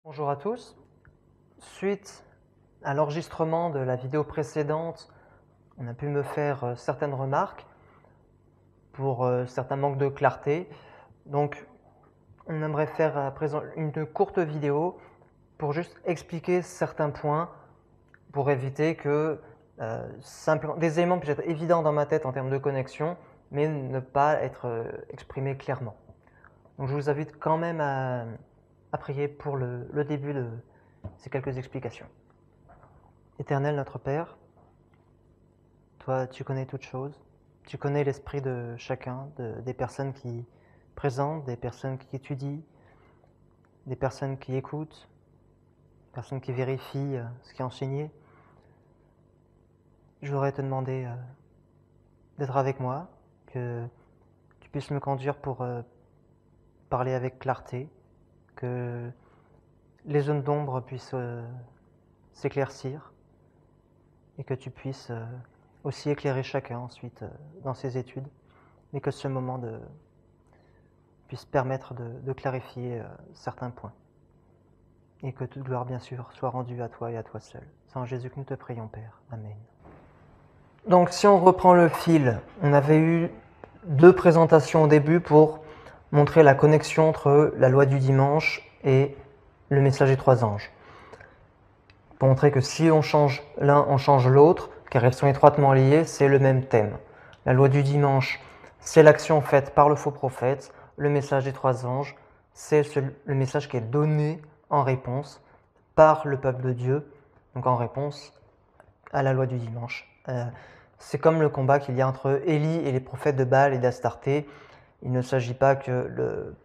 Bonjour à tous. Suite à l'enregistrement de la vidéo précédente, on a pu me faire certaines remarques pour certains manques de clarté. Donc, on aimerait faire à présent une courte vidéo pour juste expliquer certains points pour éviter que simplement des éléments puissent être évidents dans ma tête en termes de connexion, mais ne pas être exprimés clairement. Donc, je vous invite quand même à prier pour le début de ces quelques explications. Éternel notre Père, toi tu connais toutes choses, tu connais l'esprit de chacun, des personnes qui présentent, des personnes qui étudient, des personnes qui écoutent, des personnes qui vérifient ce qui est enseigné. Je voudrais te demander d'être avec moi, que tu puisses me conduire pour parler avec clarté, que les zones d'ombre puissent s'éclaircir et que tu puisses aussi éclairer chacun ensuite dans ses études, mais que ce moment puisse permettre de clarifier certains points. Et que toute gloire, bien sûr, soit rendue à toi et à toi seul. C'est en Jésus que nous te prions, Père. Amen. Donc, si on reprend le fil, on avait eu deux présentations au début pour montrer la connexion entre la loi du dimanche et le message des trois anges. Pour montrer que si on change l'un, on change l'autre, car elles sont étroitement liées, c'est le même thème. La loi du dimanche, c'est l'action faite par le faux prophète. Le message des trois anges, c'est le message qui est donné en réponse par le peuple de Dieu, donc en réponse à la loi du dimanche. C'est comme le combat qu'il y a entre Élie et les prophètes de Baal et d'Astarté. Il ne s'agit pas que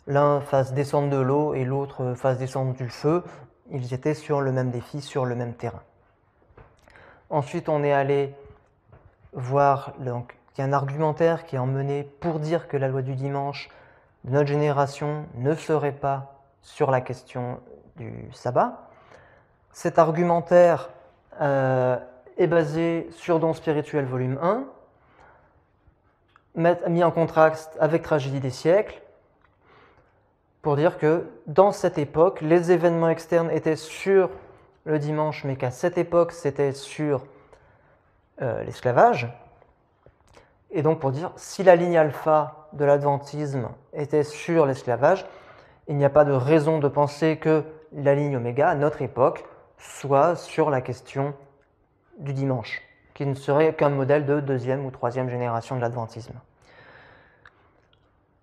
l'un fasse descendre de l'eau et l'autre fasse descendre du feu. Ils étaient sur le même défi, sur le même terrain. Ensuite, on est allé voir qu'il y a un argumentaire qui est emmené pour dire que la loi du dimanche de notre génération ne serait pas sur la question du sabbat. Cet argumentaire est basé sur Dons spirituels volume 1, mis en contraste avec Tragédie des siècles, pour dire que dans cette époque, les événements externes étaient sur le dimanche, mais qu'à cette époque, c'était sur l'esclavage. Et donc pour dire, si la ligne alpha de l'adventisme était sur l'esclavage, il n'y a pas de raison de penser que la ligne oméga, à notre époque, soit sur la question du dimanche, qui ne serait qu'un modèle de deuxième ou troisième génération de l'adventisme.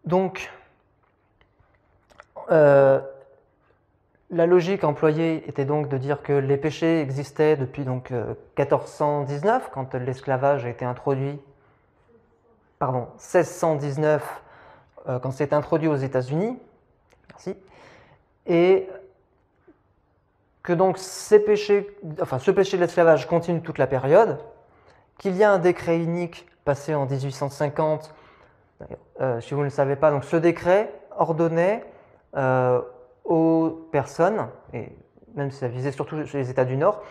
Donc, la logique employée était donc de dire que les péchés existaient depuis 1419, quand l'esclavage a été introduit, 1619, quand c'est introduit aux États-Unis, merci, et que donc ce péché de l'esclavage continue toute la période, qu'il y a un décret unique passé en 1850, si vous ne le savez pas, donc ce décret ordonnait aux personnes, et même si ça visait surtout les États du Nord,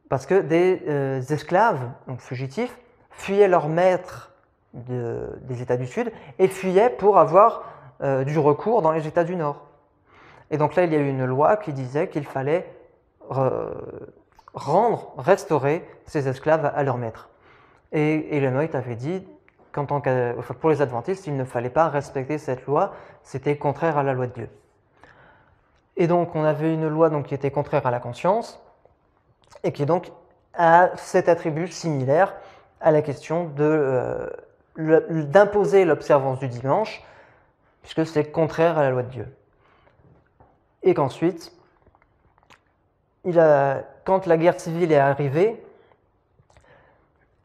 parce que des esclaves, donc fugitifs, fuyaient leur maître des États du Sud et fuyaient pour avoir du recours dans les États du Nord. Et donc là, il y a eu une loi qui disait qu'il fallait restaurer ces esclaves à leur maître. Et Ellen White avait dit pour les adventistes, il ne fallait pas respecter cette loi, c'était contraire à la loi de Dieu. Et donc on avait une loi qui était contraire à la conscience et qui donc a cet attribut similaire à la question d'imposer l'observance du dimanche, puisque c'est contraire à la loi de Dieu. Et qu'ensuite, quand la guerre civile est arrivée,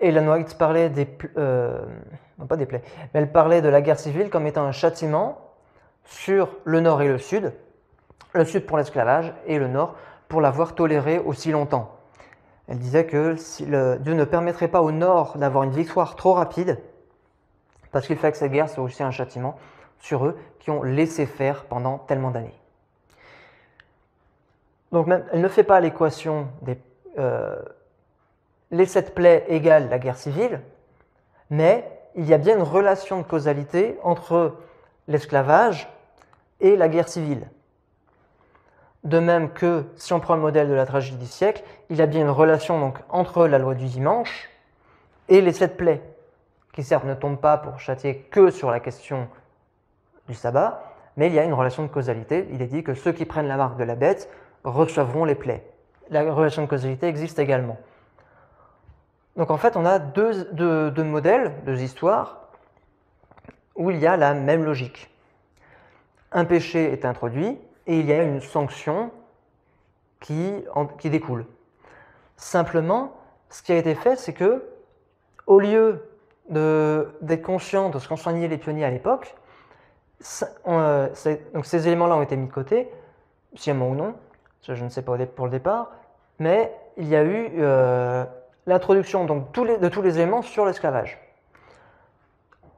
Ellen White parlait non pas des plaies, mais elle parlait de la guerre civile comme étant un châtiment sur le Nord et le Sud pour l'esclavage et le Nord pour l'avoir toléré aussi longtemps. Elle disait que Dieu ne permettrait pas au Nord d'avoir une victoire trop rapide, parce qu'il fait que cette guerre soit aussi un châtiment sur eux qui ont laissé faire pendant tellement d'années. Donc même, elle ne fait pas l'équation les 7 plaies égale la guerre civile, mais il y a bien une relation de causalité entre l'esclavage et la guerre civile. de même que si on prend le modèle de la tragédie du siècle, il y a bien une relation donc, entre la loi du dimanche et les 7 plaies, qui certes ne tombent pas pour châtier que sur la question du sabbat, mais il y a une relation de causalité. Il est dit que ceux qui prennent la marque de la bête recevront les plaies. La relation de causalité existe également. Donc en fait, on a deux modèles, deux histoires, où il y a la même logique. Un péché est introduit et il y a une sanction qui découle. Simplement, ce qui a été fait, c'est que, au lieu d'être conscient de ce qu'enseignaient les pionniers à l'époque, donc ces éléments-là ont été mis de côté, sciemment ou non, ça je ne sais pas pour le départ, mais il y a eu l'introduction donc, de tous les éléments sur l'esclavage,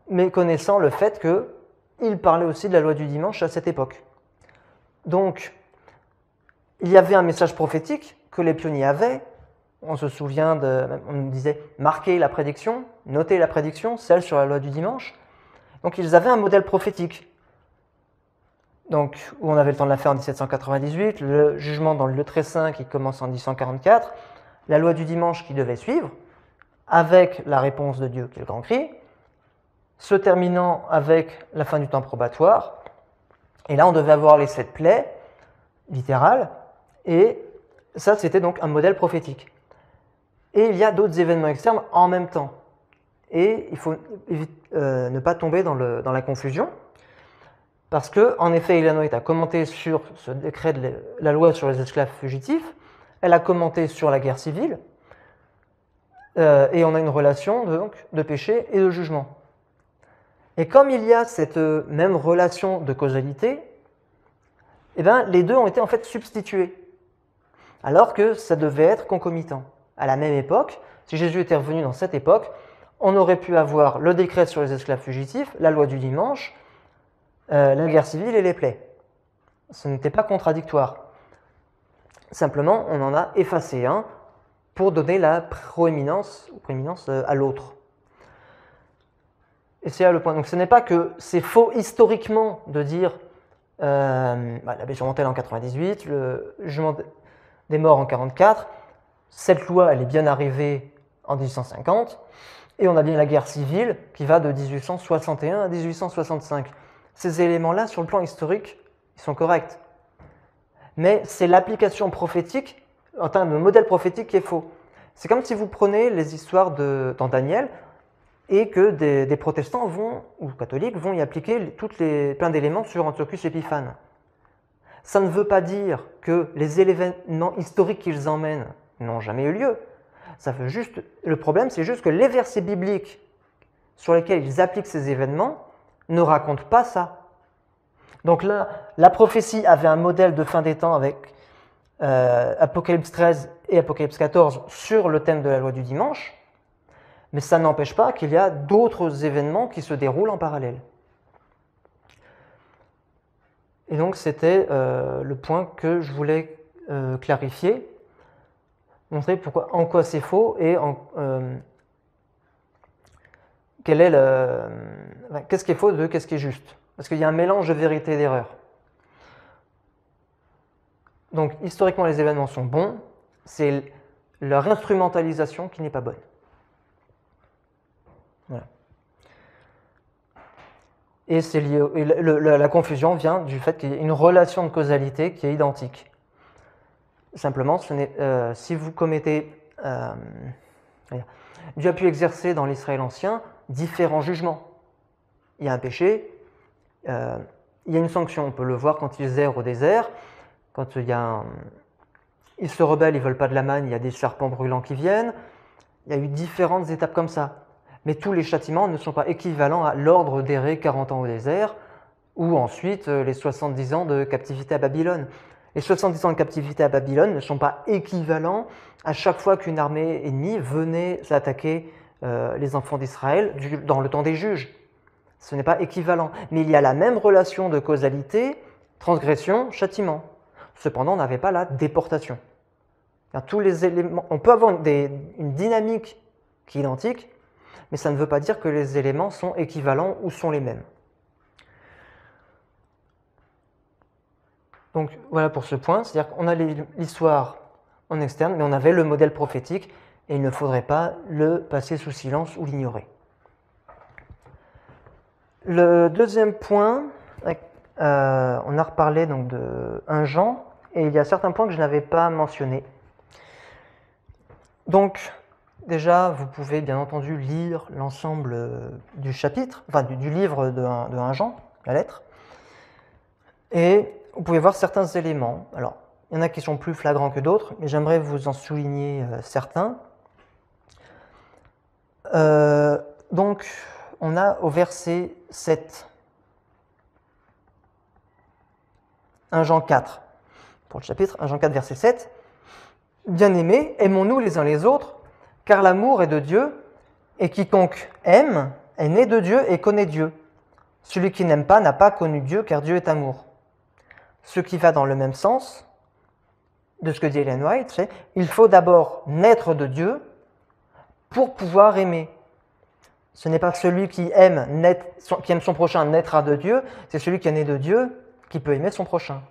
méconnaissant le fait qu'il parlait aussi de la loi du dimanche à cette époque. Donc, il y avait un message prophétique que les pionniers avaient. On se souvient, on disait marquer la prédiction, noter la prédiction, celle sur la loi du dimanche. Donc, ils avaient un modèle prophétique. Donc, où on avait le temps de la faire en 1798, le jugement dans le Tressin qui commence en 1844, la loi du dimanche qui devait suivre, avec la réponse de Dieu qui est le grand cri, se terminant avec la fin du temps probatoire. Et là, on devait avoir les 7 plaies littérales, et ça, c'était donc un modèle prophétique. Et il y a d'autres événements externes en même temps. Et il faut ne pas tomber dans la confusion, parce que, en effet, Ellen White a commenté sur ce décret de la loi sur les esclaves fugitifs, elle a commenté sur la guerre civile, et on a une relation donc, de péché et de jugement. Et comme il y a cette même relation de causalité, eh bien, les deux ont été en fait substitués, alors que ça devait être concomitant. À la même époque, si Jésus était revenu dans cette époque, on aurait pu avoir le décret sur les esclaves fugitifs, la loi du dimanche, la guerre civile et les plaies. Ce n'était pas contradictoire. Simplement, on en a effacé un pour donner la prééminence à l'autre. Et c'est là le point. Donc ce n'est pas que c'est faux historiquement de dire la blessure mortelle en 98, le jugement des morts en 44, cette loi elle est bien arrivée en 1850, et on a bien la guerre civile qui va de 1861 à 1865. Ces éléments-là, sur le plan historique, ils sont corrects. Mais c'est l'application prophétique, en termes de modèle prophétique, qui est faux. C'est comme si vous prenez les histoires dans Daniel et que des protestants ou catholiques vont y appliquer plein d'éléments sur Antiochus Épiphane. Ça ne veut pas dire que les événements historiques qu'ils emmènent n'ont jamais eu lieu. Le problème, c'est juste que les versets bibliques sur lesquels ils appliquent ces événements ne racontent pas ça. Donc là, la prophétie avait un modèle de fin des temps avec Apocalypse 13 et Apocalypse 14 sur le thème de la loi du dimanche, mais ça n'empêche pas qu'il y a d'autres événements qui se déroulent en parallèle. Et donc c'était le point que je voulais clarifier, montrer en quoi c'est faux et qu'est-ce qui est faux de qu'est-ce qui est juste. Parce qu'il y a un mélange de vérité et d'erreur. Donc historiquement les événements sont bons, c'est leur instrumentalisation qui n'est pas bonne. Voilà. Et c'est lié, la confusion vient du fait qu'il y a une relation de causalité qui est identique. Simplement, si vous commettez... Dieu a pu exercer dans l'Israël ancien différents jugements. Il y a un péché, il y a une sanction, on peut le voir quand ils errent au désert, quand ils se rebellent, ils ne veulent pas de la manne, il y a des serpents brûlants qui viennent. Il y a eu différentes étapes comme ça. Mais tous les châtiments ne sont pas équivalents à l'ordre d'errer 40 ans au désert ou ensuite les 70 ans de captivité à Babylone. Les 70 ans de captivité à Babylone ne sont pas équivalents à chaque fois qu'une armée ennemie venait attaquer les enfants d'Israël dans le temps des juges. Ce n'est pas équivalent. Mais il y a la même relation de causalité, transgression, châtiment. Cependant, on n'avait pas la déportation. Tous les éléments, on peut avoir une dynamique qui est identique, mais ça ne veut pas dire que les éléments sont équivalents ou sont les mêmes. Donc voilà pour ce point, c'est-à-dire qu'on a l'histoire en externe, mais on avait le modèle prophétique, et il ne faudrait pas le passer sous silence ou l'ignorer. Le deuxième point, on a reparlé donc de 1 Jean, et il y a certains points que je n'avais pas mentionnés. Donc, déjà, vous pouvez bien entendu lire l'ensemble du chapitre, enfin du livre de 1 Jean, la lettre, et vous pouvez voir certains éléments. Alors, il y en a qui sont plus flagrants que d'autres, mais j'aimerais vous en souligner certains. Donc, on a au verset 7, 1 Jean 4, pour le chapitre, 1 Jean 4, verset 7. Bien-aimés, aimons-nous les uns les autres, car l'amour est de Dieu, et quiconque aime est né de Dieu et connaît Dieu. Celui qui n'aime pas n'a pas connu Dieu, car Dieu est amour. Ce qui va dans le même sens de ce que dit Ellen White, c'est il faut d'abord naître de Dieu pour pouvoir aimer. Ce n'est pas celui qui aime son prochain naîtra de Dieu, c'est celui qui est né de Dieu qui peut aimer son prochain.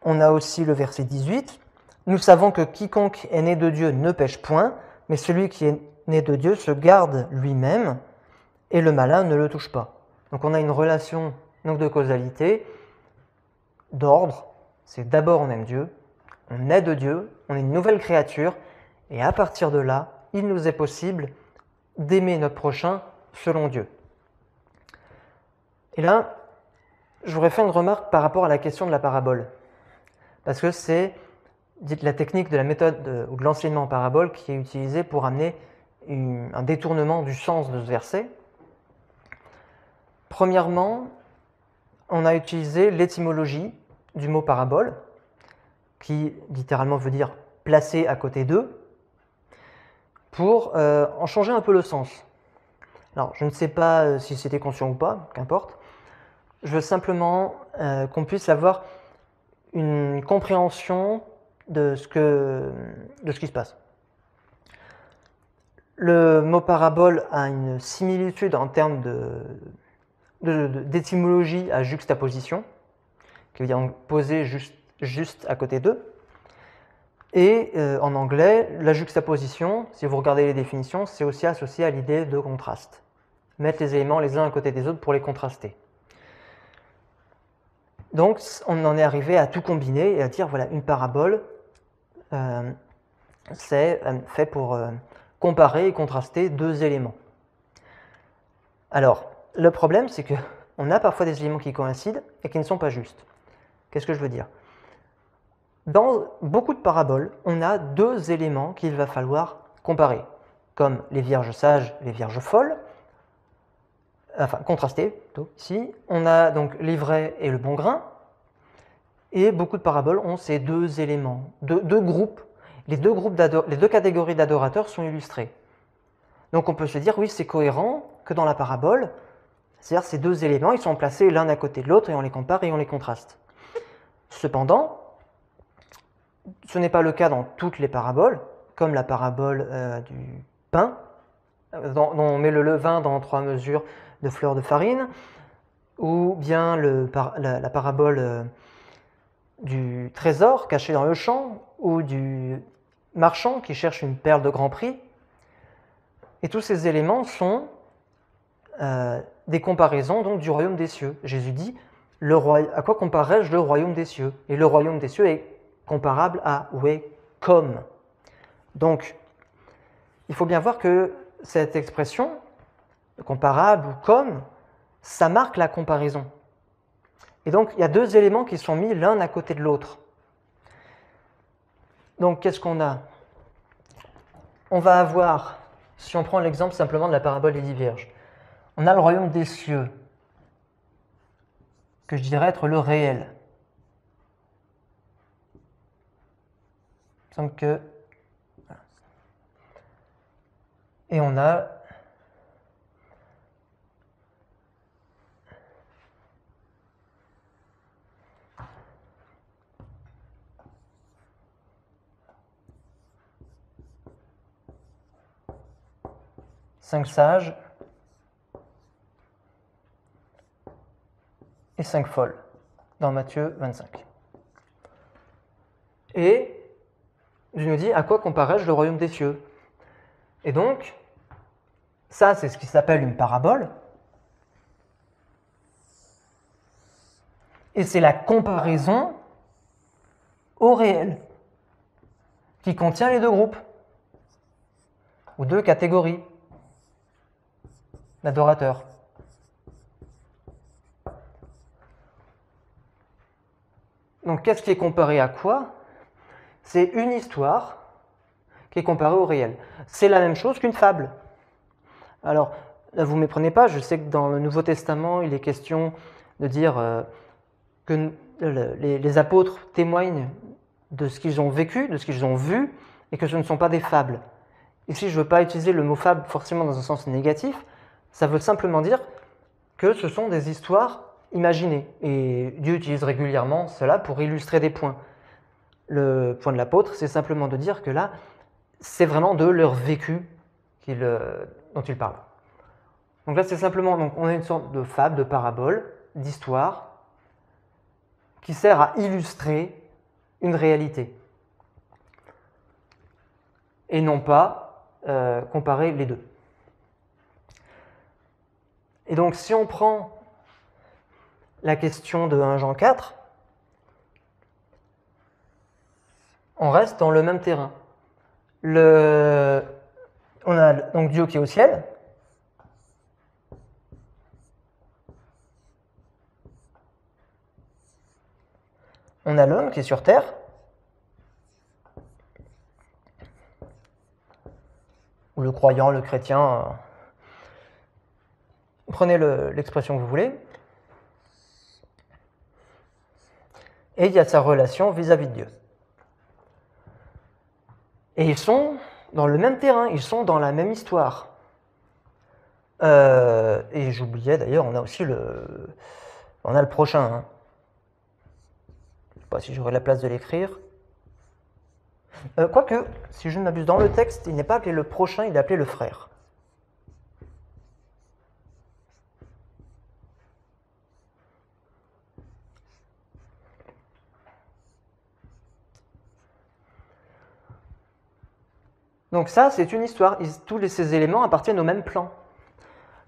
On a aussi le verset 18. Nous savons que quiconque est né de Dieu ne pêche point, mais celui qui est né de Dieu se garde lui-même et le malin ne le touche pas. Donc on a une relation donc, de causalité, d'ordre. C'est d'abord on aime Dieu, on est de Dieu, on est une nouvelle créature, et à partir de là, il nous est possible d'aimer notre prochain selon Dieu. Et là, je voudrais faire une remarque par rapport à la question de la parabole. Parce que c'est la technique de la méthode ou de l'enseignement en parabole qui est utilisée pour amener un détournement du sens de ce verset. Premièrement, on a utilisé l'étymologie du mot parabole, qui littéralement veut dire placer à côté d'eux, pour en changer un peu le sens. Alors, je ne sais pas si c'était conscient ou pas, qu'importe. Je veux simplement qu'on puisse avoir une compréhension de ce qui se passe. Le mot parabole a une similitude en termes d'étymologie à juxtaposition, qui veut dire poser juste à côté d'eux. Et en anglais, la juxtaposition, si vous regardez les définitions, c'est aussi associé à l'idée de contraste. Mettre les éléments les uns à côté des autres pour les contraster. Donc, on en est arrivé à tout combiner et à dire, voilà, une parabole, c'est fait pour comparer et contraster deux éléments. Alors, le problème, c'est qu'on a parfois des éléments qui coïncident et qui ne sont pas justes. Qu'est-ce que je veux dire ? Dans beaucoup de paraboles, on a deux éléments qu'il va falloir comparer, comme les vierges sages, les vierges folles, enfin contrastés plutôt ici. On a donc l'ivraie et le bon grain, et beaucoup de paraboles ont ces deux éléments, deux groupes. Les deux catégories d'adorateurs sont illustrées. Donc on peut se dire, oui, c'est cohérent que dans la parabole, c'est-à-dire ces deux éléments, ils sont placés l'un à côté de l'autre et on les compare et on les contraste. Cependant, ce n'est pas le cas dans toutes les paraboles, comme la parabole du pain, dont on met le levain dans 3 mesures de fleur de farine, ou bien la parabole du trésor caché dans le champ, ou du marchand qui cherche une perle de grand prix. Et tous ces éléments sont des comparaisons donc, du royaume des cieux. Jésus dit, à quoi comparerais-je le royaume des cieux ? Et le royaume des cieux est comparable à ou est comme. Donc, il faut bien voir que cette expression, comparable ou comme, ça marque la comparaison. Et donc, il y a deux éléments qui sont mis l'un à côté de l'autre. Donc, qu'est-ce qu'on a ? On va avoir, si on prend l'exemple simplement de la parabole des 10 vierges, on a le royaume des cieux, que je dirais être le réel. Il me semble que... Et on a... cinq sages et 5 folles. dans Matthieu 25. Et Dieu nous dit, à quoi comparais-je le royaume des cieux? Et donc, ça c'est ce qui s'appelle une parabole. Et c'est la comparaison au réel qui contient les deux groupes ou deux catégories d'adorateurs. Donc qu'est-ce qui est comparé à quoi? C'est une histoire qui est comparée au réel. C'est la même chose qu'une fable. Alors, là, vous ne méprenez pas, je sais que dans le Nouveau Testament, il est question de dire que les apôtres témoignent de ce qu'ils ont vécu, de ce qu'ils ont vu, et que ce ne sont pas des fables. Ici, je ne veux pas utiliser le mot fable forcément dans un sens négatif, ça veut simplement dire que ce sont des histoires imaginées. Et Dieu utilise régulièrement cela pour illustrer des points. Le point de l'apôtre, c'est simplement de dire que là, c'est vraiment de leur vécu dont il parle. Donc là, c'est simplement, donc on a une sorte de fable, de parabole, d'histoire, qui sert à illustrer une réalité. Et non pas comparer les deux. Et donc, si on prend la question de 1 Jean 4, on reste dans le même terrain. On a donc Dieu qui est au ciel. On a l'homme qui est sur terre. Ou le croyant, le chrétien. Prenez l'expression que vous voulez. Et il y a sa relation vis-à-vis de Dieu. Et ils sont dans le même terrain, ils sont dans la même histoire. Et j'oubliais d'ailleurs, on a aussi le prochain. Hein. Je ne sais pas si j'aurai la place de l'écrire. Quoique, si je ne m'abuse, dans le texte, il n'est pas appelé le prochain, il est appelé le frère. Donc ça, c'est une histoire. Tous ces éléments appartiennent au même plan.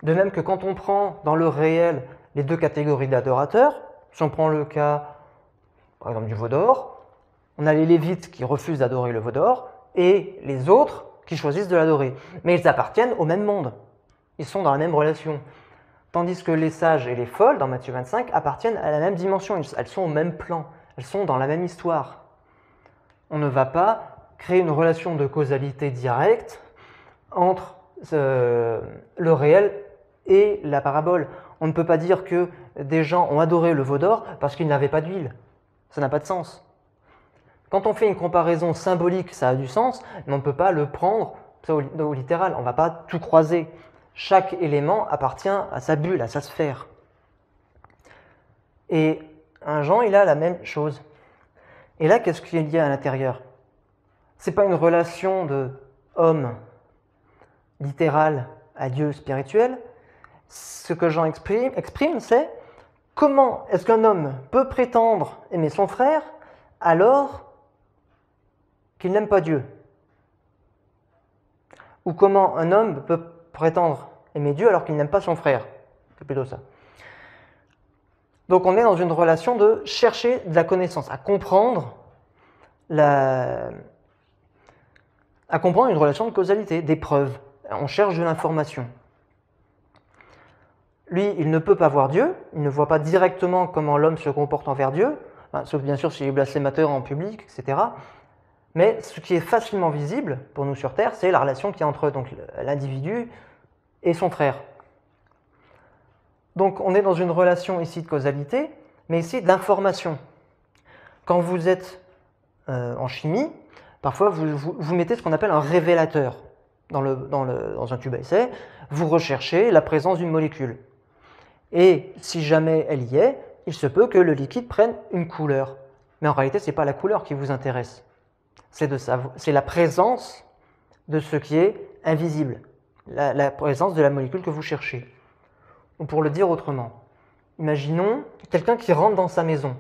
De même que quand on prend dans le réel les deux catégories d'adorateurs, si on prend le cas, par exemple, du veau d'or, on a les Lévites qui refusent d'adorer le veau d'or et les autres qui choisissent de l'adorer. Mais ils appartiennent au même monde. Ils sont dans la même relation. Tandis que les sages et les folles, dans Matthieu 25, appartiennent à la même dimension. Elles sont au même plan. Elles sont dans la même histoire. On ne va pas créer une relation de causalité directe entre le réel et la parabole. On ne peut pas dire que des gens ont adoré le veau d'or parce qu'ils n'avaient pas d'huile. Ça n'a pas de sens. Quand on fait une comparaison symbolique, ça a du sens, mais on ne peut pas le prendre au littéral. On ne va pas tout croiser. Chaque élément appartient à sa bulle, à sa sphère. Et un Jean, il a la même chose. Et là, qu'est-ce qu'il y a à l'intérieur? Ce n'est pas une relation de homme littéral à Dieu spirituel. Ce que Jean exprime, c'est comment est-ce qu'un homme peut prétendre aimer son frère alors qu'il n'aime pas Dieu? Ou comment un homme peut prétendre aimer Dieu alors qu'il n'aime pas son frère? C'est plutôt ça. Donc on est dans une relation de chercher de la connaissance, à comprendre une relation de causalité, des preuves. On cherche de l'information. Lui, il ne peut pas voir Dieu, il ne voit pas directement comment l'homme se comporte envers Dieu, sauf bien sûr s'il est blasphémateur en public, etc. Mais ce qui est facilement visible pour nous sur Terre, c'est la relation qu'il y a entre l'individu et son frère. Donc on est dans une relation ici de causalité, mais ici d'information. Quand vous êtes en chimie, parfois vous mettez ce qu'on appelle un révélateur dans un tube à essai, vous recherchez la présence d'une molécule. Et si jamais elle y est, il se peut que le liquide prenne une couleur. Mais en réalité, ce n'est pas la couleur qui vous intéresse. C'est la présence de ce qui est invisible, la présence de la molécule que vous cherchez. Ou pour le dire autrement, Imaginons quelqu'un qui rentre dans sa maison.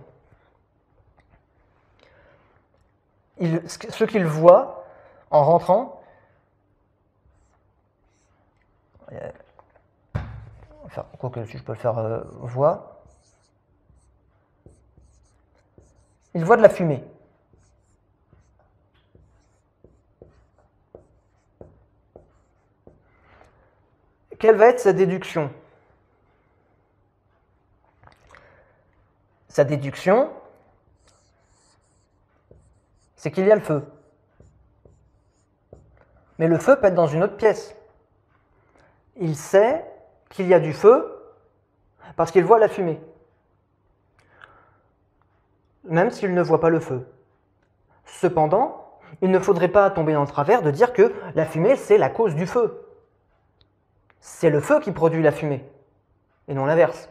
Ce qu'il voit en rentrant, quoique si je peux le faire voix, il voit de la fumée. Quelle va être sa déduction? Sa déduction, c'est qu'il y a le feu. Mais le feu peut être dans une autre pièce. Il sait qu'il y a du feu parce qu'il voit la fumée, même s'il ne voit pas le feu. Cependant, il ne faudrait pas tomber dans le travers de dire que la fumée, c'est la cause du feu. C'est le feu qui produit la fumée, et non l'inverse.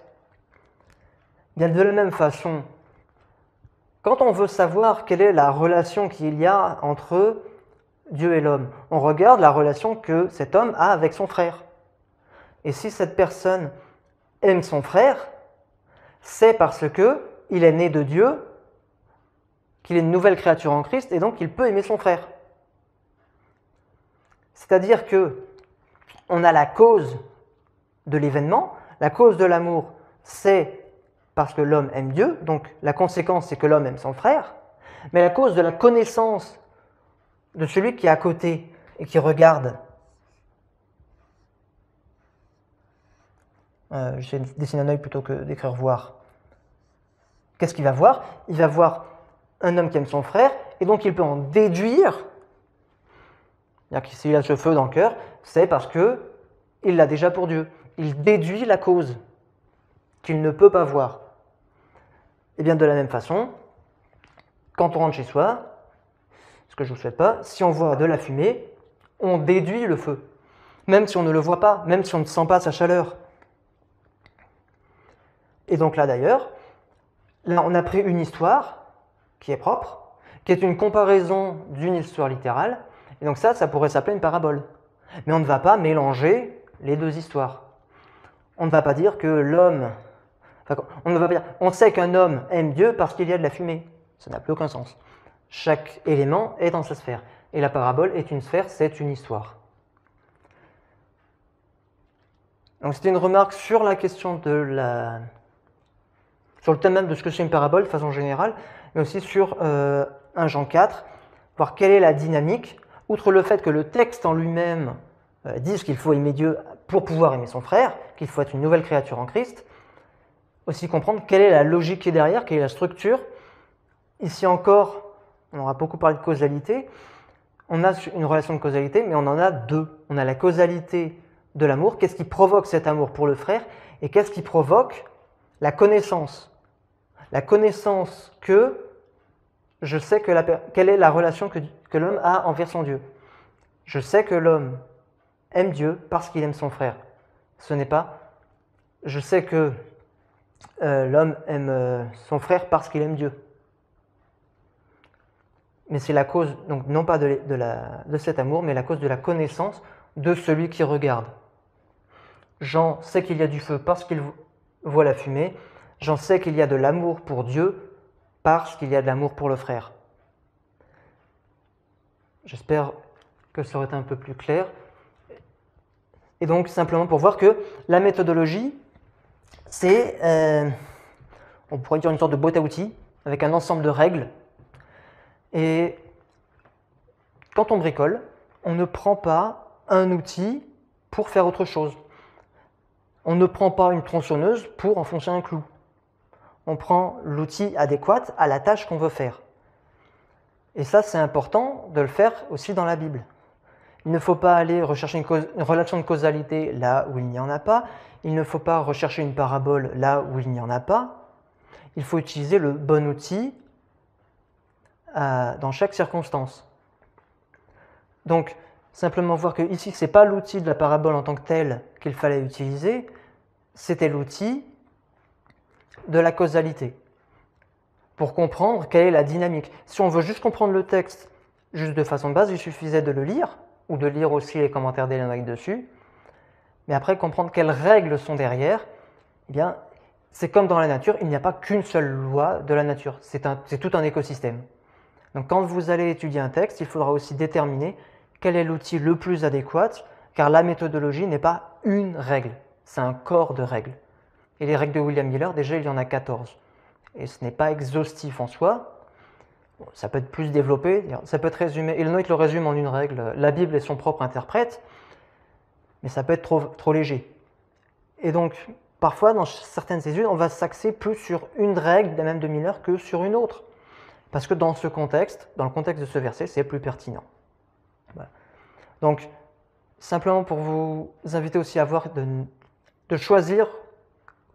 Bien de la même façon, quand on veut savoir quelle est la relation qu'il y a entre Dieu et l'homme, on regarde la relation que cet homme a avec son frère. Et si cette personne aime son frère, c'est parce qu'il est né de Dieu, qu'il est une nouvelle créature en Christ, et donc il peut aimer son frère. C'est-à-dire que on a la cause de l'événement, la cause de l'amour, c'est parce que l'homme aime Dieu, donc la conséquence, c'est que l'homme aime son frère, mais la cause de la connaissance de celui qui est à côté et qui regarde, j'essaie de dessiner un œil plutôt que d'écrire voir. Qu'est-ce qu'il va voir? Il va voir un homme qui aime son frère, et donc il peut en déduire, c'est-à-dire que s'il a ce feu dans le cœur, c'est parce qu'il l'a déjà pour Dieu. Il déduit la cause qu'il ne peut pas voir. Et bien de la même façon, quand on rentre chez soi, ce que je ne vous souhaite pas, si on voit de la fumée, on déduit le feu, même si on ne le voit pas, même si on ne sent pas sa chaleur. Et donc là d'ailleurs, là on a pris une histoire qui est propre, qui est une comparaison d'une histoire littérale, et donc ça pourrait s'appeler une parabole. Mais on ne va pas mélanger les deux histoires. On ne va pas dire que l'homme... on sait qu'un homme aime Dieu parce qu'il y a de la fumée. Ça n'a plus aucun sens. Chaque élément est dans sa sphère. Et la parabole est une sphère, c'est une histoire. Donc c'était une remarque sur la question sur le thème même de ce que c'est une parabole de façon générale, mais aussi sur 1 Jean 4, voir quelle est la dynamique, outre le fait que le texte en lui-même dise qu'il faut aimer Dieu pour pouvoir aimer son frère, qu'il faut être une nouvelle créature en Christ, aussi comprendre quelle est la logique qui est derrière, quelle est la structure. Ici encore, on aura beaucoup parlé de causalité, on a une relation de causalité, mais on en a deux. On a la causalité de l'amour, qu'est-ce qui provoque cet amour pour le frère, et qu'est-ce qui provoque la connaissance. La connaissance que je sais quelle est la relation que l'homme a envers son Dieu. Je sais que l'homme aime Dieu parce qu'il aime son frère. Ce n'est pas je sais que l'homme aime son frère parce qu'il aime Dieu. Mais c'est la cause, donc non pas de cet amour, mais la cause de la connaissance de celui qui regarde. Jean sait qu'il y a du feu parce qu'il voit la fumée. Jean sait qu'il y a de l'amour pour Dieu parce qu'il y a de l'amour pour le frère. J'espère que ça aurait été un peu plus clair. Et donc, simplement pour voir que la méthodologie, c'est, on pourrait dire une sorte de boîte à outils, avec un ensemble de règles. Et quand on bricole, on ne prend pas un outil pour faire autre chose. On ne prend pas une tronçonneuse pour enfoncer un clou. On prend l'outil adéquat à la tâche qu'on veut faire. Et ça, c'est important de le faire aussi dans la Bible. Il ne faut pas aller rechercher une relation de causalité là où il n'y en a pas. Il ne faut pas rechercher une parabole là où il n'y en a pas. Il faut utiliser le bon outil dans chaque circonstance. Donc, simplement voir que ici, ce n'est pas l'outil de la parabole en tant que tel qu'il fallait utiliser, c'était l'outil de la causalité, pour comprendre quelle est la dynamique. Si on veut juste comprendre le texte juste de façon de base, il suffisait de le lire, ou de lire aussi les commentaires d'Ellen White dessus, mais après comprendre quelles règles sont derrière, eh bien, c'est comme dans la nature, il n'y a pas qu'une seule loi de la nature, c'est tout un écosystème. Donc quand vous allez étudier un texte, il faudra aussi déterminer quel est l'outil le plus adéquat, car la méthodologie n'est pas une règle, c'est un corps de règles. Et les règles de William Miller, déjà, il y en a 14. Et ce n'est pas exhaustif en soi, ça peut être plus développé, ça peut être résumé, Illinois le résume en une règle, la Bible est son propre interprète, mais ça peut être trop léger. Et donc, parfois, dans certaines études, on va s'axer plus sur une règle, même de Miller, que sur une autre. Parce que dans ce contexte, dans le contexte de ce verset, c'est plus pertinent. Voilà. Donc, simplement pour vous inviter aussi à voir de choisir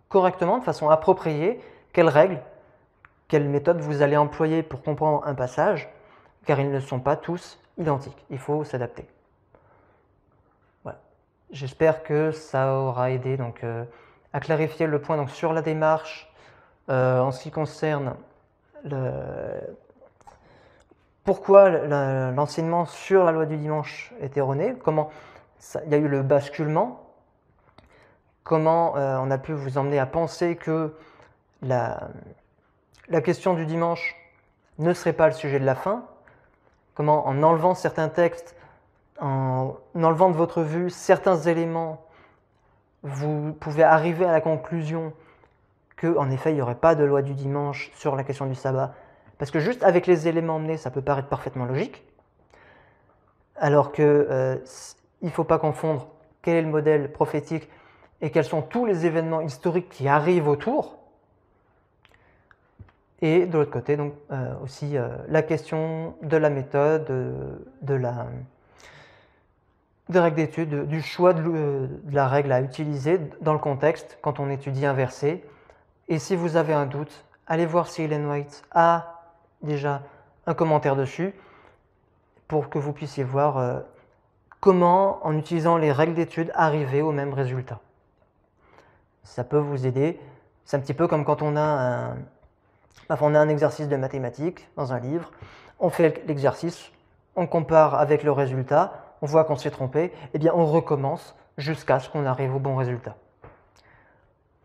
correctement, de façon appropriée, quelles règles, quelles méthodes vous allez employer pour comprendre un passage, car ils ne sont pas tous identiques. Il faut s'adapter. Voilà. J'espère que ça aura aidé donc, à clarifier le point donc, sur la démarche en ce qui concerne pourquoi l'enseignement sur la loi du dimanche est erroné, comment il y a eu le basculement, comment on a pu vous emmener à penser que la question du dimanche ne serait pas le sujet de la fin, comment en enlevant certains textes, en enlevant de votre vue certains éléments, vous pouvez arriver à la conclusion qu'en effet il n'y aurait pas de loi du dimanche sur la question du sabbat, parce que juste avec les éléments emmenés, ça peut paraître parfaitement logique, alors que il ne faut pas confondre quel est le modèle prophétique et quels sont tous les événements historiques qui arrivent autour. Et de l'autre côté, donc, aussi la question de la méthode, des règles d'étude, du choix de la règle à utiliser dans le contexte quand on étudie un verset. Et si vous avez un doute, allez voir si Ellen White a déjà un commentaire dessus pour que vous puissiez voir comment, en utilisant les règles d'étude, arriver au même résultat. Ça peut vous aider. C'est un petit peu comme quand on a un exercice de mathématiques dans un livre, on fait l'exercice, on compare avec le résultat, on voit qu'on s'est trompé, et bien on recommence jusqu'à ce qu'on arrive au bon résultat.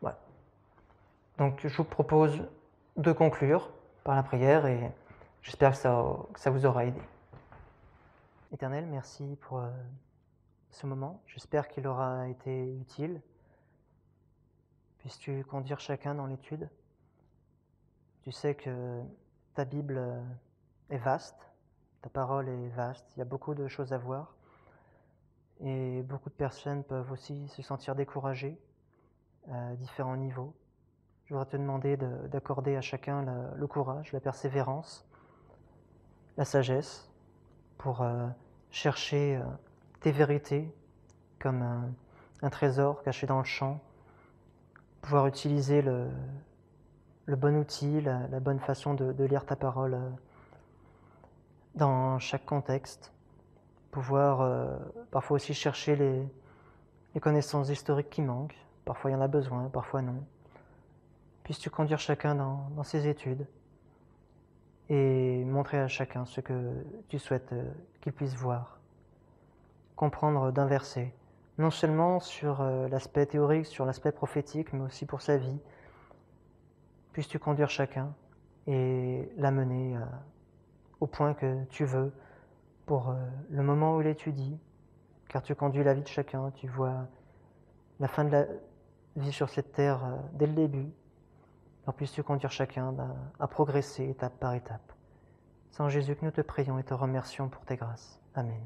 Voilà. Donc je vous propose de conclure par la prière et j'espère que ça vous aura aidé. Éternel, merci pour ce moment. J'espère qu'il aura été utile. Puisses-tu conduire chacun dans l'étude. Tu sais que ta Bible est vaste, ta parole est vaste, il y a beaucoup de choses à voir. Et beaucoup de personnes peuvent aussi se sentir découragées à différents niveaux. Je voudrais te demander d'accorder à chacun le courage, la persévérance, la sagesse pour chercher tes vérités comme un trésor caché dans le champ, pouvoir utiliser le bon outil, la bonne façon de lire ta parole dans chaque contexte, pouvoir parfois aussi chercher les connaissances historiques qui manquent, parfois il y en a besoin, parfois non. Puisses-tu conduire chacun dans ses études et montrer à chacun ce que tu souhaites qu'il puisse voir, comprendre d'un verset, non seulement sur l'aspect théorique, sur l'aspect prophétique, mais aussi pour sa vie. Puisses-tu conduire chacun et l'amener au point que tu veux pour le moment où il étudie, car tu conduis la vie de chacun, tu vois la fin de la vie sur cette terre dès le début. Alors puisses-tu conduire chacun à progresser étape par étape. C'est en Jésus que nous te prions et te remercions pour tes grâces. Amen.